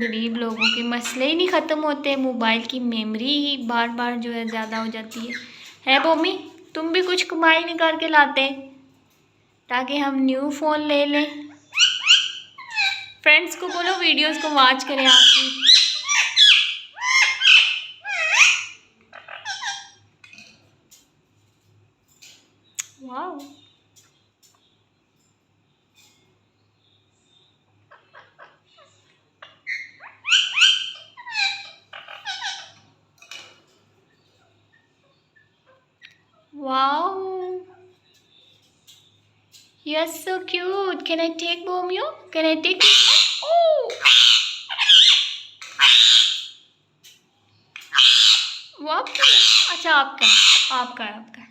गरीब लोगों के मसले ही नहीं ख़त्म होते, मोबाइल की मेमोरी ही बार बार जो है ज़्यादा हो जाती है मम्मी? तुम भी कुछ कमाई निकाल के लाते ताकि हम न्यू फ़ोन ले लें। फ्रेंड्स को बोलो वीडियोस को वॉच करें आपकी। Wow, wow, you are so cute. Can I take Bomeo? Can I take? Oh, वो आपका? अच्छा, आपका आपका आपका